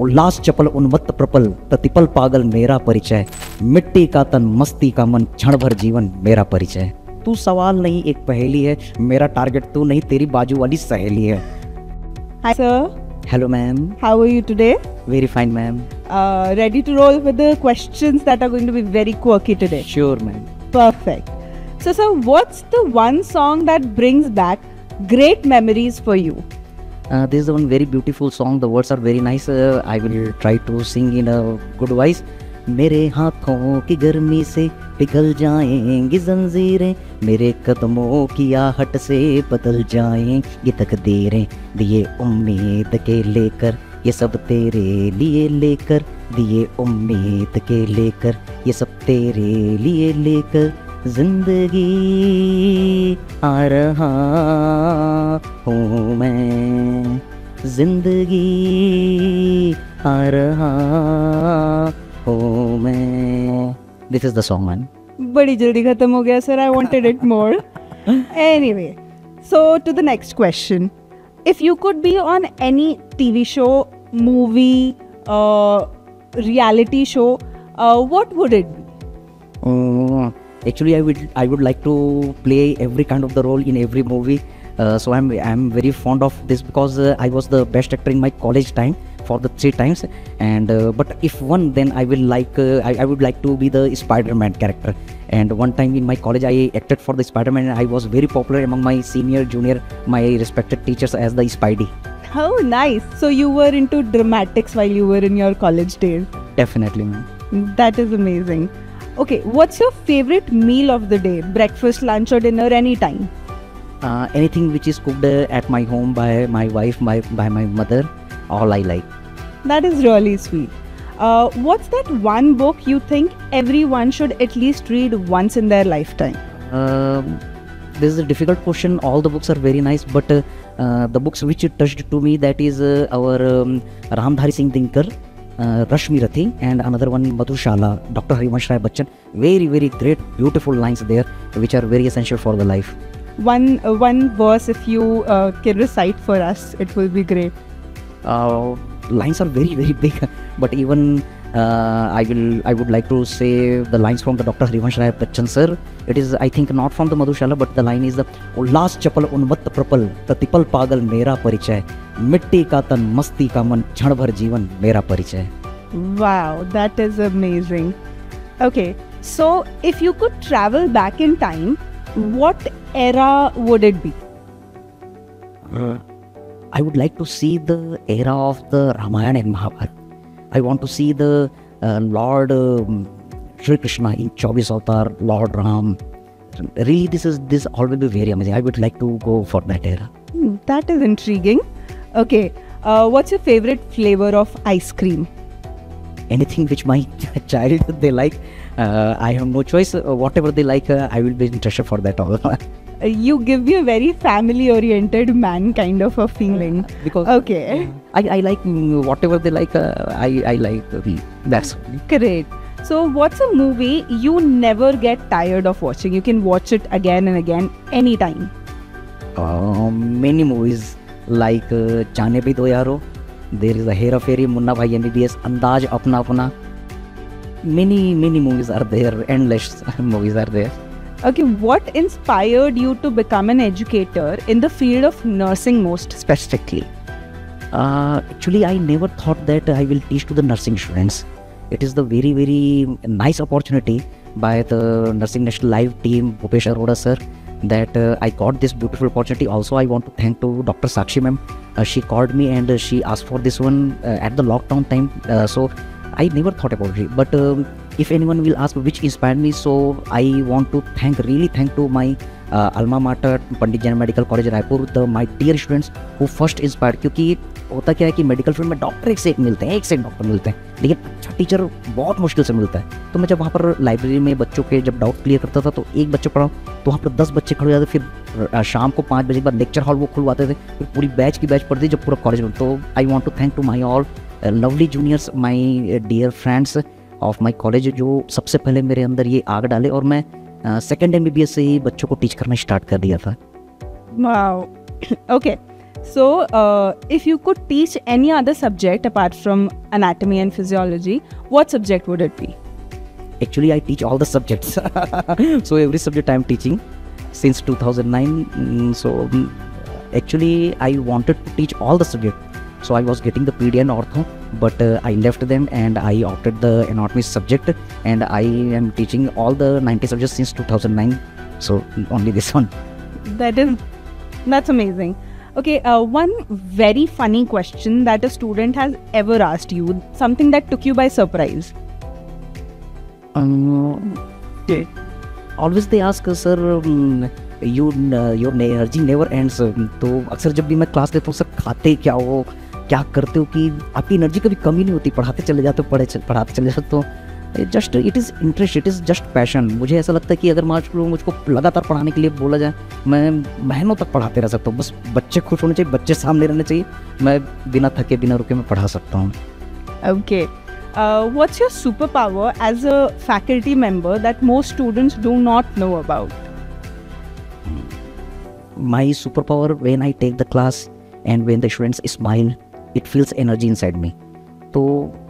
उल्लास चपल उन्मत्त प्रपल प्रतिपल पागल मेरा परिचय, मिट्टी का तन मस्ती का मन क्षण भर जीवन मेरा परिचय। तू सवाल नहीं एक पहेली है, मेरा टारगेट तू नहीं तेरी बाजू वाली सहेली है। Hi sir, hello ma'am. how are you today? Very fine ma'am. Ready to roll with the questions that are going to be very quirky today? Sure ma'am. Perfect. So sir, what's the one song that brings back great memories for you? This is one very beautiful song. The words are very nice. I will try to sing in a good voice. मेरे हाथों की गर्मी से पिघल जाएंगी जंजीरें, मेरे कदमों की आहट से बदल जाएंगी तकदीरें, दिए उम्मीद के लेकर ये सब तेरे लिए लेकर, दिए उम्मीद के लेकर ये सब तेरे लिए लेकर, जिंदगी आ रहा हूँ मैं, जिंदगी आ रहा हूँ मैं। This is the song, man. बड़ी जल्दी खत्म हो गया sir. I wanted it more. Anyway, so to the next question. If you could be on any TV show, movie, reality show, what would it be? Actually, I would like to play every kind of the role in every movie. So I'm very fond of this because I was the best actor in my college time for the 3 times, and but if one, then I will like I would like to be the Spider-Man character. And one time in my college I acted for the Spider-Man, and I was very popular among my senior, junior, my respected teachers as the Spidey. Oh, nice. So you were into dramatics while you were in your college days. Definitely, ma'am. That is amazing. Okay, what's your favorite meal of the day? Breakfast, lunch, or dinner, anytime? Anything which is cooked at my home by my wife, by my mother, all I like. That is really sweet. What's that one book you think everyone should at least read once in their lifetime? This is a difficult question. All the books are very nice, but the books which touched to me, that is our Ramdhari Singh Dinkar, Rashmi Rathi, and another one Madhushala, Dr. Harivansh Rai Bachchan. Very, very great, beautiful lines there, which are very essential for the life. One verse, if you can recite for us, it will be great. Lines are very, very big, but even I would like to say the lines from the Dr. Harivansh Rai Bachchan sir. It is, I think, not from the Madhushala, but the line is the उल्लास चपल उन्मत्त प्रपल प्रतिपल पागल मेरा परिचय, मिट्टी का तन मस्ती का मन क्षण भर जीवन मेरा परिचय. Wow, that is amazing. Okay, so if you could travel back in time, what era would it be? I would like to see the era of the Ramayana and Mahabharata. I want to see the Lord Shri Krishna in 24 Avatar, Lord Ram. Really, this all will be very amazing. I would like to go for that era. That is intriguing. Okay, what's your favorite flavor of ice cream? Anything which my child they like, I have no choice. Whatever they like, I will be interested for that all. You give me a very family-oriented man kind of a feeling. Because okay, I like whatever they like. I like that's great. So, what's a movie you never get tired of watching? You can watch it again and again, anytime. Many movies like Jaane Bhi Do Yaro. There is a Hera Fairy, Munna Bhai MBBS, Andaz Apna Apna. Many movies are there. Endless movies are there. Okay, what inspired you to become an educator in the field of nursing most specifically? Actually, I never thought that I will teach to the nursing students. It is the very, very nice opportunity by the Nursing National Live team, Bhupesh Arora sir, that I got this beautiful opportunity. Also, I want to thank to Dr. Sakshi ma'am. She called me and she asked for this one at the lockdown time. So I never thought about it. But if anyone will ask which inspired me, so I want to really thank to my alma mater, Pandit Jain Medical College Raipur, my dear students who first inspired. क्योंकि होता क्या है कि medical field में doctor एक से एक मिलते हैं, एक से एक डॉक्टर मिलते हैं, लेकिन अच्छा टीचर बहुत मुश्किल से मिलता है. तो मैं जब वहाँ पर लाइब्रेरी में बच्चों के जब डाउट क्लियर करता था, तो एक बच्चे पढ़ाओ तो वहाँ पर 10 बच्चे खड़े हो जाते. फिर शाम को 5 बजे के बाद लेक्चर हॉल वो खुलवाते थे, फिर पूरी बैच की बैच पढ़ती जब पूरा कॉलेज में. तो I want to thank to my all lovely juniors, my dear friends of my college, जो सबसे पहले मेरे अंदर ये आग डाले और मैं सेकेंड MBBS से ही बच्चों को टीच करना स्टार्ट कर दिया था. Wow. Okay. So, if you could teach any other subject apart from anatomy and physiology, what subject would it be? Actually, I teach all the subjects. So every subject I am teaching since 2009. Actually, I wanted to teach all the subjects. So I was getting the PD and ortho, but I left them and I opted the anatomy subject, and I am teaching all the 90 subjects since 2009. So only this one. That's amazing. Okay, one very funny question that a student has ever asked you, something that took you by surprise. Okay. Always they ask, sir, your energy never ends. तो अक्सर जब भी मैं class लेता हूँ, sir खाते क्या हो, क्या करते हो कि आपकी एनर्जी कभी कमी नहीं होती, पढ़ाते चले जाते हो, पढ़ाते चले जाते हो. Just it is interest, it is just passion. मुझे ऐसा लगता है कि अगर मुझको लगातार पढ़ाने के लिए बोला जाए, मैं महीनों तक पढ़ाते रह सकता हूँ. बस बच्चे खुश होने चाहिए, बच्चे सामने रहने चाहिए, मैं बिना थके बिना रुके मैं पढ़ा सकता हूँ. Okay. What's your superpower as a faculty member that most students do not know about? My superpower, when I take the class and when the students smile, it feels energy inside me. तो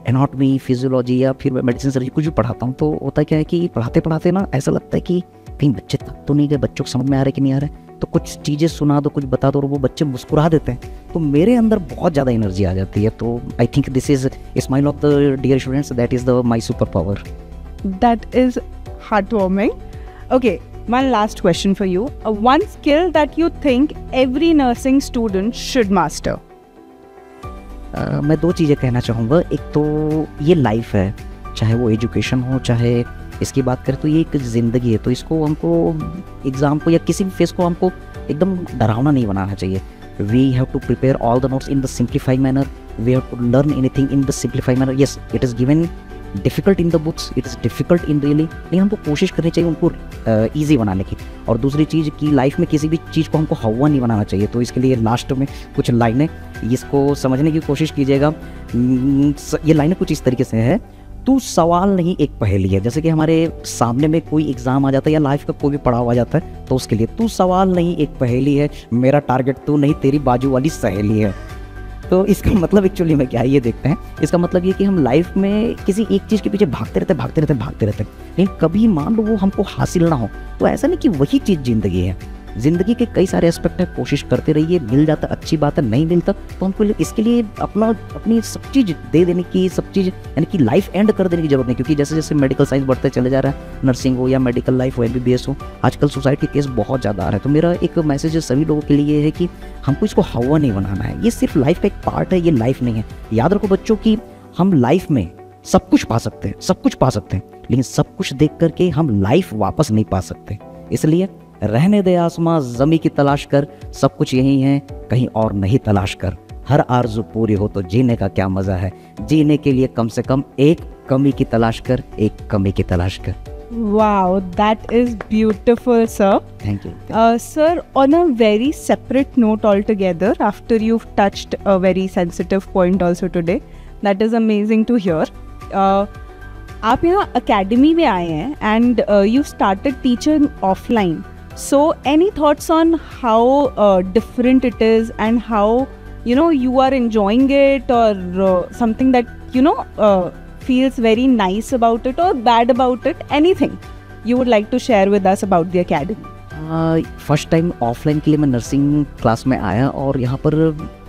anatomy, physiology या फिर medicine surgery कुछ भी पढ़ाता हूँ, तो होता क्या है कि पढ़ाते पढ़ाते ना ऐसा लगता है कि कहीं बच्चे थक तो नहीं गए, बच्चों को समझ में आ रहा है कि नहीं आ रहा है, तो कुछ चीज़ें सुना दो, कुछ बता दो और वो बच्चे मुस्कुरा देते हैं, तो मेरे अंदर बहुत ज़्यादा एनर्जी आ जाती है. तो I think this is smile of the dear students, that is the my super power. That is heartwarming. Okay, one last question for you. One skill that you think every nursing student should master. मैं दो चीज़ें कहना चाहूँगा. एक तो ये life है, चाहे वो एजुकेशन हो, चाहे इसकी बात करें तो ये एक ज़िंदगी है, तो इसको हमको एग्ज़ाम को या किसी भी फेस को हमको एकदम डरावना नहीं बनाना चाहिए. We have to prepare all the notes in the simplified manner, we have to learn anything in the simplified manner. Yes, it is given difficult in the books, it is difficult in really, लेकिन हमको कोशिश करनी चाहिए उनको easy बनाने की. और दूसरी चीज़ कि लाइफ में किसी भी चीज़ को हमको हवा नहीं बनाना चाहिए. तो इसके लिए लास्ट में कुछ लाइनें, इसको समझने की कोशिश कीजिएगा. ये लाइनें कुछ इस तरीके से है: तू सवाल नहीं एक पहेली है. जैसे कि हमारे सामने में कोई एग्ज़ाम आ जाता है या लाइफ का कोई भी पड़ाव आ जाता है, तो उसके लिए तू सवाल नहीं एक पहेली है, मेरा टारगेट तू नहीं तेरी बाजू वाली सहेली है. तो इसका मतलब एक्चुअली में क्या है ये देखते हैं. इसका मतलब ये कि हम लाइफ में किसी एक चीज़ के पीछे भागते रहते हैं, लेकिन कभी मान लो वो हमको हासिल ना हो, तो ऐसा नहीं कि वही चीज़ ज़िंदगी है. ज़िंदगी के कई सारे एस्पेक्ट हैं, कोशिश करते रहिए, मिल जाता अच्छी बात है, नहीं मिलता तो हमको इसके लिए अपनी सब चीज़ दे देने की, सब चीज़ यानी कि लाइफ एंड कर देने की ज़रूरत नहीं. क्योंकि जैसे जैसे मेडिकल साइंस बढ़ते चले जा रहा है, नर्सिंग हो या मेडिकल लाइफ हो, MBBS हो, आजकल सुसाइड के केस बहुत ज़्यादा आ रहे हैं. तो मेरा एक मैसेज सभी लोगों के लिए है कि हमको इसको हवा नहीं बनाना है. ये सिर्फ लाइफ का एक पार्ट है, ये लाइफ नहीं है. याद रखो बच्चों कि हम लाइफ में सब कुछ पा सकते हैं, लेकिन सब कुछ देख करके हम लाइफ वापस नहीं पा सकते. इसलिए रहने दे आसमां ज़मी की तलाश कर, सब कुछ यही है, कहीं और नहीं तलाश कर. हर आरज़ू पूरी हो तो जीने का क्या मज़ा है, जीने के लिए कम से कम एक कमी की तलाश कर, एक कमी की तलाश कर. Wow, that is beautiful, sir. Thank you. Sir, on a very separate note altogether, after you've touched a very sensitive point also today, that is amazing to hear. आप यहाँ academy में आए हैं and you started teaching offline. So, any thoughts on how different it is and how you are enjoying it, or something that feels very nice about it or bad about it? Anything you would like to share with us about the academy? First time offline के लिए मैं nursing class में आया और यहाँ पर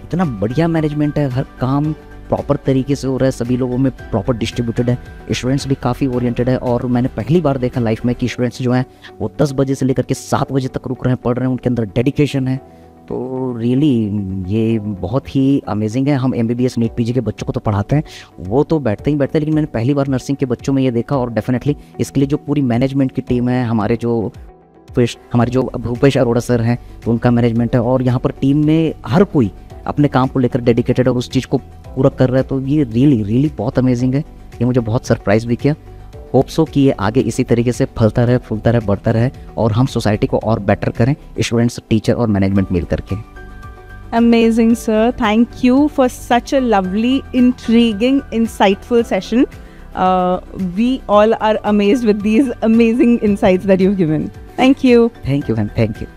इतना बढ़िया मैनेजमेंट है, हर काम प्रॉपर तरीके से हो रहा है, सभी लोगों में प्रॉपर डिस्ट्रीब्यूटेड है, स्टूडेंट्स भी काफ़ी ओरिएंटेड है. और मैंने पहली बार देखा लाइफ में कि स्टूडेंट्स जो हैं वो 10 बजे से लेकर के 7 बजे तक रुक रहे हैं, पढ़ रहे हैं, उनके अंदर डेडिकेशन है. तो रियली ये बहुत ही अमेजिंग है. हम MBBS नीट PG के बच्चों को तो पढ़ाते हैं, वो तो बैठते हैं, लेकिन मैंने पहली बार नर्सिंग के बच्चों में ये देखा. और डेफिनेटली इसके लिए जो पूरी मैनेजमेंट की टीम है, हमारे जो भूपेश अरोड़ा सर हैं, तो उनका मैनेजमेंट है, और यहाँ पर टीम में हर कोई अपने काम को लेकर डेडिकेटेड और उस चीज़ को पूरा कर रहा है. तो ये रियली बहुत अमेजिंग है. ये मुझे बहुत सरप्राइज़ भी किया. होप सो कि ये आगे इसी तरीके से फलता रहे, फूलता रहे, बढ़ता रहे और हम सोसाइटी को और बेटर करें, स्टूडेंट्स, टीचर और मैनेजमेंट मिल करके. Amazing, sir. Thank you for such a lovely, intriguing, insightful session. We all are amazed with these amazing insights that you've given. Thank you. Thank you, ma'am. Thank you.